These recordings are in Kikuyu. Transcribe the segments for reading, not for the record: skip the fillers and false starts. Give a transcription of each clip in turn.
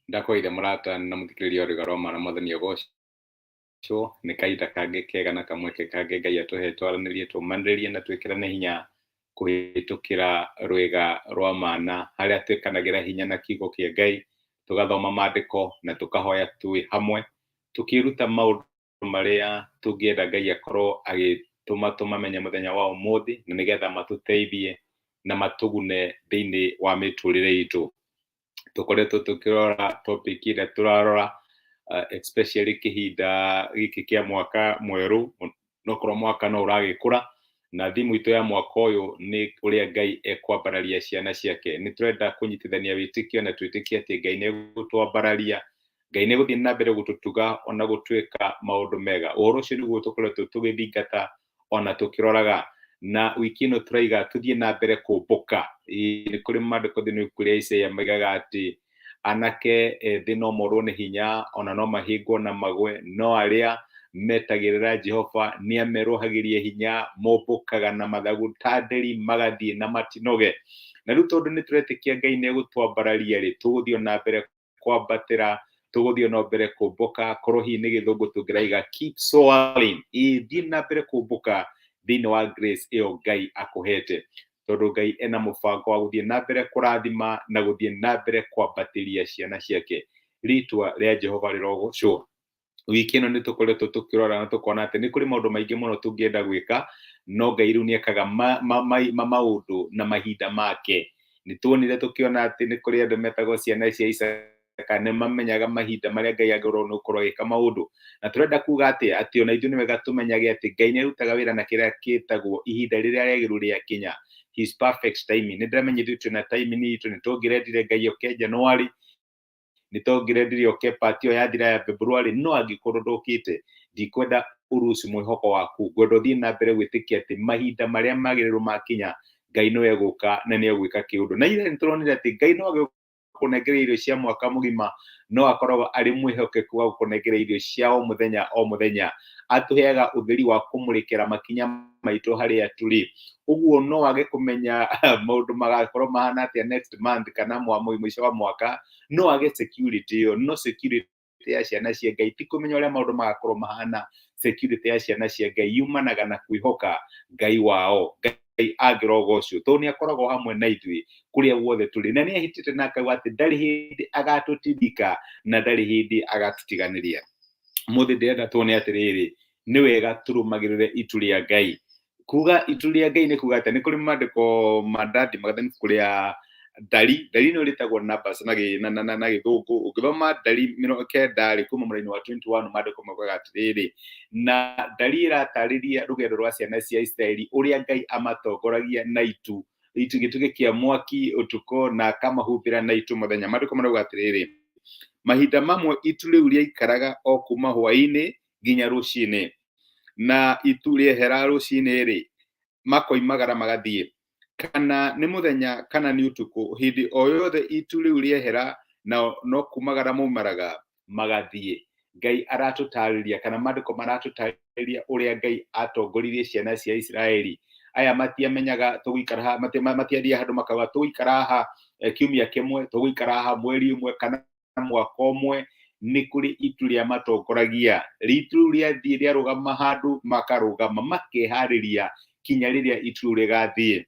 Ndakoire murata na muthikiriria Roma na Mwathani Goco nĩ kahinda kangĩ kega na kamweke kangĩ Ngai atũhe twaranĩrie tũmanĩrĩrie na twĩkĩrane hinya kũhĩtũkĩra rwĩga rwa mana harĩa twĩkanagĩra hinya na kiugo kĩa Ngai, tũgathoma maandĩko na tũkahoya twĩ hamwe tũkĩruta maũndũ marĩa tũngĩenda Ngai akorwo agĩtũma tũmamenye mũthenya wa ũmũthĩ na nĩgetha matũteithie na matũgune thĩinĩ wa mĩtũrĩre itũ. Tũkoretwo tũkĩrora topic ĩrĩa tũrarora especially kĩhinda gĩkĩ kĩa mwaka mwerũ, nokorwo mwaka no ũragĩkũra na thimũ itũ ya mwaka ũyũ nĩ ũrĩa Ngai ekwambararia ciana ciake. Nĩ tũrenda kũnyitithania wĩtĩkio na twĩtĩkie atĩ Ngai nĩ egũtwambararia, Ngai nĩ egũthiĩ na mbere gũtũtuga ona gũtuĩka maũndũ mega. Ũhoro ũcio nĩguo tũkoretwo tũgĩthingata ona tũkĩroraga, na wiki ĩno tũraiga tũthiĩ na mbere kũmbũka. Nĩ kũrĩ maandĩko thĩinĩ wa ibuku rĩa Isaia maigaga atĩ anake thĩ no morwo nĩ hinya ona no mahĩngwo na magwe, no arĩa metagĩrĩra Jehova nĩ amerohagĩria hinya, mombũkaga na mathagu ta nderi magathiĩ na matinoge. Na rĩu tondũ nĩ tũretĩkia Ngai nĩ egũtwambararia rĩ, tũgũthiĩ na mbere kwambatĩra, tũgũthiĩ na mbere kũmbũka, korwo hihi nĩ gĩthũngũ tũngĩraiga keep soaring, thiĩ na mbere kũmbũka thĩinĩ wa grace ĩyo Ngai akũhete, tondũ Ngai ena mũbango wa gũthiĩ na mbere kũrathima na gũthiĩ na mbere kwambatĩria ciana ciake. Rĩtwa rĩa Jehova rĩrogocwo. Wiki ĩno nĩ tũkoretwo tũkĩrora na tũkona atĩ nĩ kũrĩ maũndũ maingĩ mũno tũngĩenda gwĩka, no Ngai rĩu nĩ ekaga maũndũ na mahinda make. Nĩ tuonire tũkĩona atĩ nĩ kũrĩ andũ metagwo ciana cia Isaka, nĩ mamenyaga mahinda marĩa Ngai agĩrĩirwo nĩ gũkorwo agĩka maũndũ. Na tũrenda kuga atĩ ona ithuĩ nĩ wega tũmenyage atĩ Ngai nĩ arutaga wĩra na kĩrĩa gĩtagwo ihinda rĩrĩa rĩagĩrĩru rĩakinya, his perfect timing. Nĩ ndĩramenya ithuĩ twĩna timing itũ, nĩ tũngĩrendire Ngai oke January, nĩ tũngĩrendire oke part ĩyo yathira ya February, no angĩkorwo ndũkĩte, ndikwenda ũruci mwĩhoko waku, ngwenda ũthiĩ na mbere gwĩtĩkia atĩ mahinda marĩa magĩrĩru makinya, Ngai no egũka na nĩ egwĩka kĩũndũ. Na ithe nĩ tũronire atĩ Ngai no agĩkũnengera irio cia mwaka mũgima, no akoragwo arĩ mwĩhokeku wa gũkũnengera irio cia o mũthenya o mũthenya. Atũheaga ũtheri wa kũmũrĩkĩra makinya maitũ harĩa tũrĩ. Ũguo no wage kũmenya maũndũ magakorwo mahana atĩa next month kana mũico wa mwaka, no wage security ĩyo, no security ya ciana cia Ngai ti kũmenya ũrĩa maũndũ magakorwo mahana. Security ya ciana cia Ngai yumanaga na kwĩhoka Ngai wao, Ngai angĩrogocwo, tondũ nĩ akoragwo hamwe na ithuĩ kũrĩa guothe tũrĩ, na nĩ ahĩtĩte na akauga atĩ ndarĩ hĩndĩ agatũtindĩka na ndarĩ hĩndĩ agatũtiganĩria. Mũthĩ ndĩrenda tuone atĩrĩrĩ, nĩ wega tũrũmagĩrĩre itu rĩa Ngai. Kuga itu rĩa Ngai nĩ kuga atĩ nĩ kũrĩ maandĩko mandathi magathani ibuku rĩa Ndari nĩ rĩtagwo Numbers na gĩthũngũ. Ũngĩthoma Ndari 9 kuma mũraini wa 21 maandĩko maugaga atĩrĩrĩ, na Ndari ĩratarĩria rũgendo rwa ciana cia Isiraeli ũrĩa Ngai amatongoragia na itu gĩtugĩ kĩa mwaki ũtukũ na akamahumbĩra na itu mũthenya. Maandĩko marauga atĩrĩrĩ, mahinda mamwe itu rĩu rĩaikaraga o kuma hwaĩ-inĩ nginya rũcinĩ, na itu rĩehera rũcinĩ rĩ, makoimagara magathiĩ, kana nĩ mũthenya kana nĩ ũtukũ, hĩndĩ o yothe itu rĩu rĩehera na no kumagara maumaraga magathiĩ. Ngai aratũtarĩria kana maandĩko maratũtarĩria ũrĩa Ngai atongoririe ciana cia Isiraeli. Aya matiamenyaga tũgũikara haha, matiathiaga handũ makauga tũgũikara haha kiumia kĩmwe, tũgũikara haha mweri ũmwe kana mwaka ũmwe. Nĩ kũrĩ itu rĩa matongoragia, itu rĩu rĩathiĩ rĩarũgama handũ makarũgama makeharĩria kinya rĩrĩa itu rĩu rĩgathiĩ.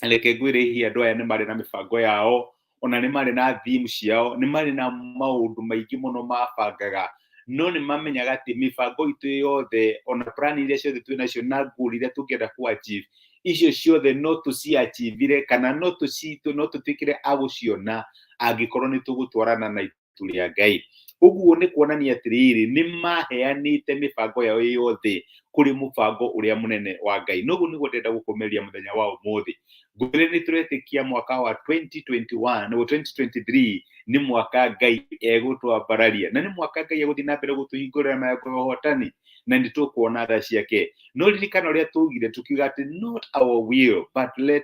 Reke ngwĩre andũ aya nĩ marĩ na mĩbango yao, ona nĩ marĩ na theme ciao, nĩ marĩ na maũndũ maingĩ mũno mabangaga, no nĩ mamenyaga atĩ mĩbango itũ yothe, ona plan iria ciothe twĩ nacio na goal iria tũngĩenda kũ achieve, icio ciothe no tũci-achieve kana no tũtuĩkĩre a gũciona angĩkorwo nĩ tũgũtwarana na itu rĩa Ngai. Ũguo nĩ kuonania atĩrĩrĩ, nĩ maheanĩte mĩbango yao yothe kũrĩ mũbango ũrĩa mũnene wa Ngai. Noguo nĩguo ndĩrenda gũkũmeria mũthenya wa ũmũthĩ. Ngwĩre nĩ tũretĩkia mwaka wa 2021 na 2023 nĩ mwaka Ngai egũtwambararia, na nĩ mwaka Ngai egũthiĩ na mbere gũtũhingũrĩra mayango ya ũhotani, na nĩ tũkuona tha ciake. No ririkana ũrĩa tũugire tukiuga atĩ not our will but let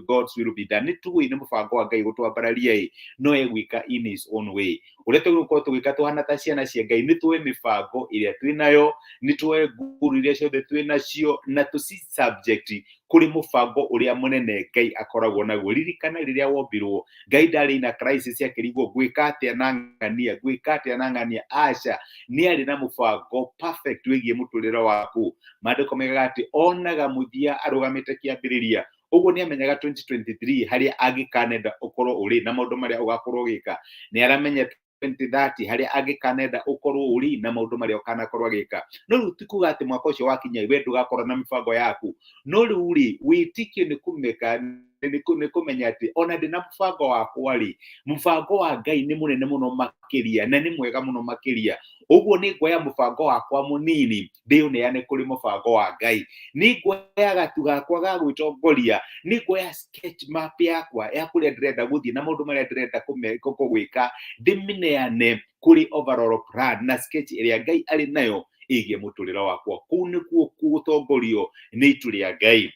God's will be done. Nĩ tũĩ nĩ mũbango wa Ngai gũtwambararia no egwĩka in his own way. uria tugũkorwo tugĩka tuhana ta ciana cia Ngai, nĩ tuoe mĩbango ĩrĩa twĩ nayo, nĩ tuoe nguru iria ciothe twĩ nacio, na tũci subject kũrĩ mũbango ũrĩa mũnene Ngai akoragwo naguo. Ririkana rĩrĩa wombirwo, Ngai ndarĩ na crisis akĩrigwo gwĩka atĩa na ng'ania, gwĩka atĩa na ng'ania, aca, nĩ arĩ na mũbango perfect wĩgiĩ mũtũrĩre waku. Maandĩko moigaga atĩ onaga mũthia arũgamĩte kĩambĩrĩria, ũguo nĩ amenyaga 2023 harĩa angĩkanenda ũkorwo ũrĩ na maũndũ marĩa ũgakorwo ũgĩka. Nĩ aramenya 2030 harĩa angĩkanenda ũkorwo ũrĩ na maũndũ marĩa ũkanakorwo agĩka. No rĩu ti kuga atĩ mwaka ũcio wakinya we ndũgakorwo na mĩbango yaku, no rĩu rĩ, wĩtĩkio nĩ kũmenya atĩ ona ndĩ na mũbango wakwa rĩ, mũbango wa Ngai nĩ mũnene mũno makĩria na nĩ mwega mũno makĩria. Ũguo nĩ nguoya mũbango wakwa mũnini ndĩũneane kũrĩ mũbango wa Ngai. Nĩ nguoya gatu gakwa ga gwĩtongoria, nĩ nguoya sketch map yakwa ya kũrĩa ndĩrenda gũthiĩ na maũndũ marĩa ndĩrenda gwĩka, ndĩmĩneane kũrĩ overall plan na sketch ĩrĩa Ngai arĩ nayo ĩgiĩ mũtũrĩre wakwa. Kũu nĩkuo gũtongorio nĩ itu rĩa Ngai.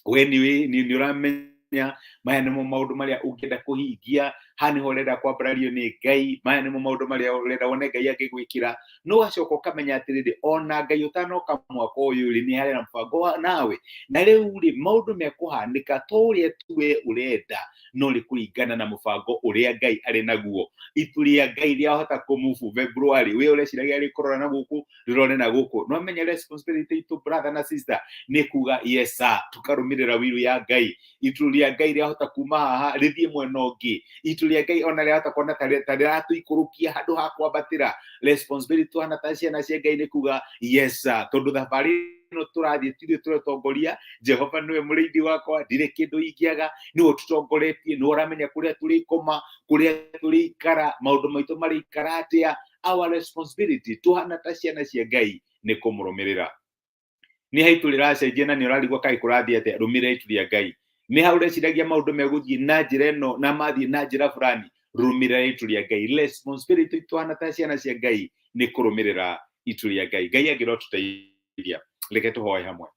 We nĩ ũramenya maya nĩmo maũndũ marĩa ũngĩenda kũhingia, haha nĩho ũrenda kwambarario nĩ Ngai, maya nĩmo maũndũ marĩa ũrenda wone Ngai agĩgwĩkĩra, no ũgacoka ũkamenya atĩrĩrĩ, ona Ngai ũtanoka mwaka ũyũ rĩ, nĩ harĩ na mũbango nawe. Na rĩu rĩ, maũndũ mekũhanĩka ta ũrĩa tu we ũrenda, no nĩ kũringana na mũbango ũrĩa Ngai arĩ naguo. Itu rĩa Ngai rĩahota kũmove February, we ũreciragia rĩkorora na gũkũ, rĩrone na gũkũ. No menya responsibility itũ brother na sister nĩ kuga yes sir, tukarũmĩrĩra wiru ya Ngai. Itu rĩa Ngai rĩahota kuma haha rĩthiĩ mwena ũngĩ. Itu rĩa Ngai ona rĩahota kuona ta rĩratũikũrũkia handũ ha kwambatĩra. Responsibility tuhana ta ciana cia Ngai nĩ kuga yes sir, tondũ thabarĩ ĩno tũrathiĩ tithuĩ tũretongoria, Jehova nĩwe mũrĩithi wakwa, ndirĩ kĩndũ ingĩaga, nĩwe ũtũtongoretie, nĩwe ũramenya kũrĩa tũrĩkoma, kũrĩa tũrĩikara, maũndũ maitũ marĩikara atĩa. Our responsibility tuhana ta ciana cia Ngai nĩ kũmũrũmĩrĩra. Nĩ ha itu rĩracenjia na nĩ ũrarigwo kaĩ kũrathiĩ atĩa, rũmĩrĩra itu rĩa Ngai. Nĩ ha ũreciragia maũndũ megũthiĩ na njĩra ĩno na mathiĩ na njĩra fulani, rũmĩrĩra itu rĩa Ngai. Responsibility tuhana ta ciana cia Ngai nĩ kũrũmĩrĩra itu rĩa Ngai. Ngai angĩrotũteithia, reke tũhoe hamwe.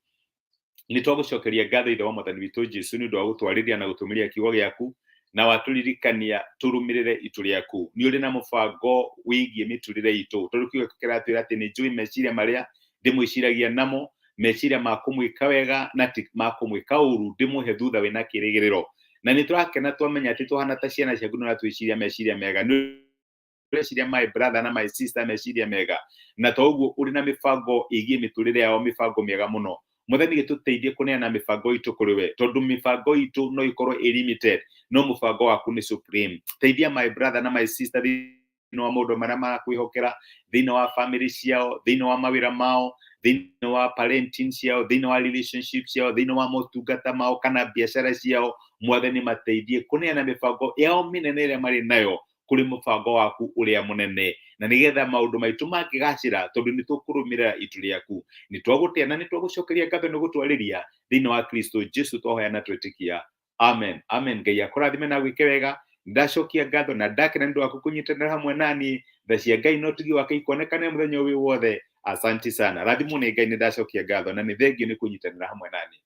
Nĩ twagũcokeria ngatho Ithe wa Mwathani witũ Jesũ nĩ ũndũ wa gũtwarĩria na gũtũmĩria kiugo gĩaku, na watũririkania tũrũmĩrĩre itu rĩaku. Nĩ ũrĩ na mũbango wĩgiĩ mĩtũrĩre itũ, tondũ kiugo kĩratwĩra atĩ nĩ njũĩ meciria marĩa ndĩmwĩciragia namo, meciria ma kũmwĩka wega na ti ma kũmwĩka ũũru, ndĩmũhe thutha wĩna kĩĩrĩgĩrĩro. Na nĩ tũrakena twamenya atĩ tuhana ta ciana ciaku nĩ ũratwĩciria meciria mega, nĩ ũreciria my brother na my sister meciria mega, na to ũguo ũrĩ na mĩbango ĩgiĩ mĩtũrĩre yao, mĩbango mĩega mũno. Mwathani gĩtũteithie kũneana mĩbango itũ kũrĩ we, tondũ mĩbango itũ no ikorwo limited, no mũbango waku nĩ supreme. Teithia my brother na my sister thĩinĩ wa maũndũ marĩa marakwĩhokera, thĩinĩ wa family ciao, thĩinĩ wa mawĩra mao, thĩinĩ wa parenting ciao, thĩinĩ wa relationship ciao, thĩinĩ wa motungata mao kana biacara ciao. Mwathani mateithie kũneana mĩbango yao mĩnene ĩrĩa marĩ nayo kũrĩ mũbango waku ũrĩa mũnene, na nĩgetha maũndũ maitũ mangĩgacĩra, tondũ nĩ tũkũrũmĩrĩra itu rĩaku. Nĩ twagũtĩa na nĩ twagũcokeria ngatho nĩ gũtwarĩria thĩinĩ wa Kristo Jesũ twahoya na twĩtĩkia. Amen. Amen. Ngai akũrathime na gwĩke wega. Ndacokia ngatho na ndakena nĩ ũndũ waku kũnyitanĩra hamwe naniĩ. Tha cia Ngai na ũtugi wake ikonekane mũthenya ũyũ wothe. Asanti sana. Rathimwo nĩ Ngai, nĩ ndacokia ngatho na nĩ thengio nĩ kũnyitanĩra hamwe naniĩ.